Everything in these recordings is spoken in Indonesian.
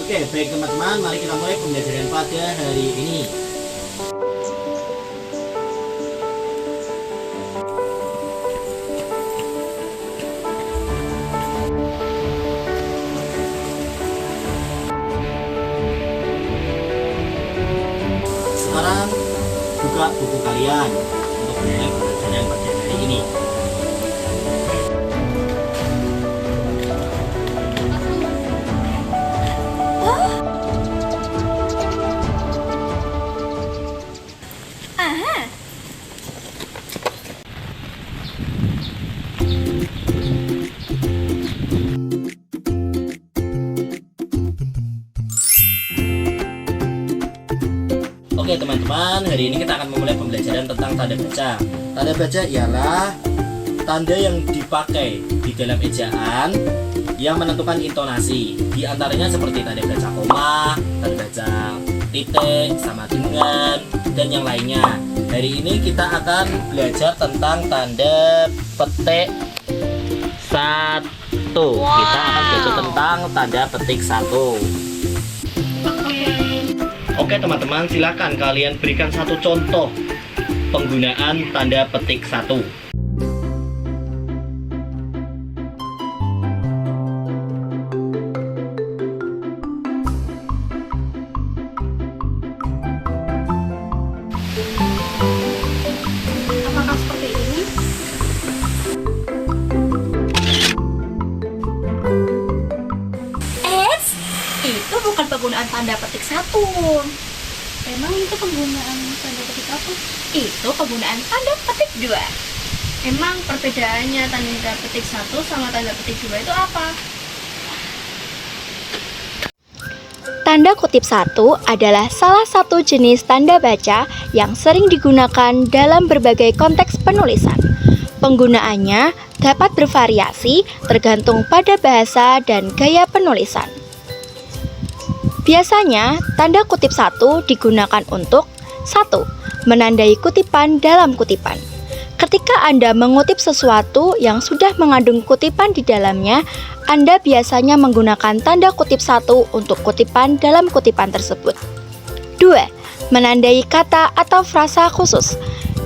Oke, baik teman-teman, mari kita mulai pembelajaran pada hari ini. Sekarang buka buku kalian untuk mulai pembelajaran pada hari ini. Oke teman-teman, hari ini kita akan memulai pembelajaran tentang tanda baca. Tanda baca ialah tanda yang dipakai di dalam ejaan yang menentukan intonasi. Di antaranya seperti tanda baca koma, tanda baca titik, sama dengan, dan yang lainnya. Hari ini kita akan belajar tentang tanda petik 1. Kita akan belajar tentang tanda petik 1. Oke teman-teman, silakan kalian berikan satu contoh penggunaan tanda petik 1. Apakah seperti ini? Itu bukan penggunaan tanda petik 1. Emang itu penggunaan tanda petik apa? Itu penggunaan tanda petik 2. Emang perbedaannya tanda petik 1 sama tanda petik 2 itu apa? Tanda kutip 1 adalah salah satu jenis tanda baca yang sering digunakan dalam berbagai konteks penulisan. Penggunaannya dapat bervariasi tergantung pada bahasa dan gaya penulisan. Biasanya, tanda kutip 1 digunakan untuk 1. Menandai kutipan dalam kutipan. Ketika Anda mengutip sesuatu yang sudah mengandung kutipan di dalamnya, Anda biasanya menggunakan tanda kutip 1 untuk kutipan dalam kutipan tersebut. 2. Menandai kata atau frasa khusus.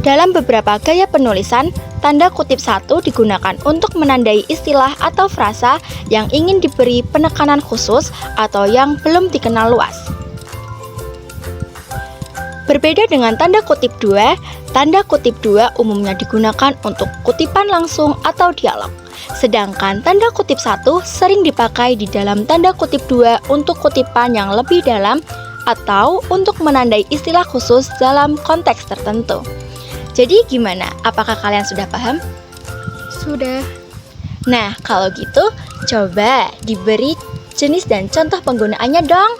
Dalam beberapa gaya penulisan, tanda kutip 1 digunakan untuk menandai istilah atau frasa yang ingin diberi penekanan khusus atau yang belum dikenal luas. Berbeda dengan tanda kutip 2, tanda kutip 2 umumnya digunakan untuk kutipan langsung atau dialog. Sedangkan tanda kutip 1 sering dipakai di dalam tanda kutip 2 untuk kutipan yang lebih dalam atau untuk menandai istilah khusus dalam konteks tertentu. Jadi gimana? Apakah kalian sudah paham? Sudah. Nah, kalau gitu coba diberi jenis dan contoh penggunaannya dong.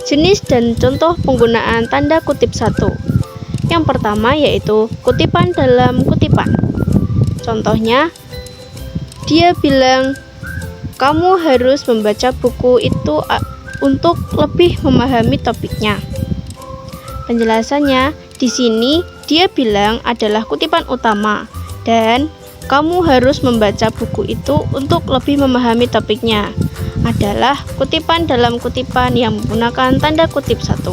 Jenis dan contoh penggunaan tanda kutip 1. Yang pertama yaitu kutipan dalam kutipan. Contohnya, dia bilang, kamu harus membaca buku itu untuk lebih memahami topiknya. Penjelasannya, di sini dia bilang adalah kutipan utama dan kamu harus membaca buku itu untuk lebih memahami topiknya adalah kutipan dalam kutipan yang menggunakan tanda kutip 1.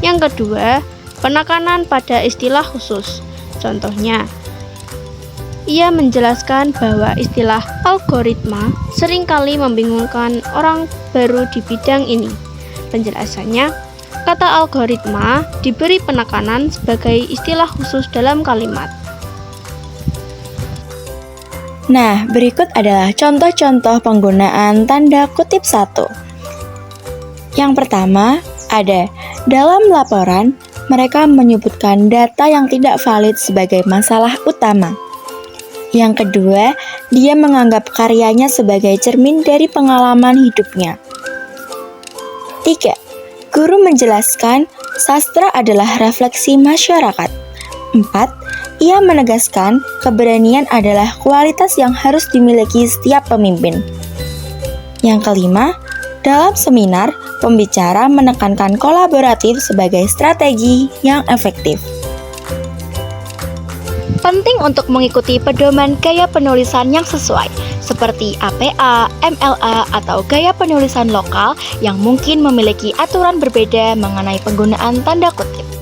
Yang kedua, penekanan pada istilah khusus. Contohnya, ia menjelaskan bahwa istilah algoritma seringkali membingungkan orang baru di bidang ini. Penjelasannya, kata algoritma diberi penekanan sebagai istilah khusus dalam kalimat. Nah, berikut adalah contoh-contoh penggunaan tanda kutip 1. Yang pertama, ada dalam laporan, mereka menyebutkan data yang tidak valid sebagai masalah utama. Yang kedua, dia menganggap karyanya sebagai cermin dari pengalaman hidupnya. 3. Guru menjelaskan sastra adalah refleksi masyarakat. 4. Ia menegaskan keberanian adalah kualitas yang harus dimiliki setiap pemimpin. Yang kelima, dalam seminar, pembicara menekankan kolaboratif sebagai strategi yang efektif. Penting untuk mengikuti pedoman gaya penulisan yang sesuai, seperti APA, MLA, atau gaya penulisan lokal yang mungkin memiliki aturan berbeda mengenai penggunaan tanda kutip.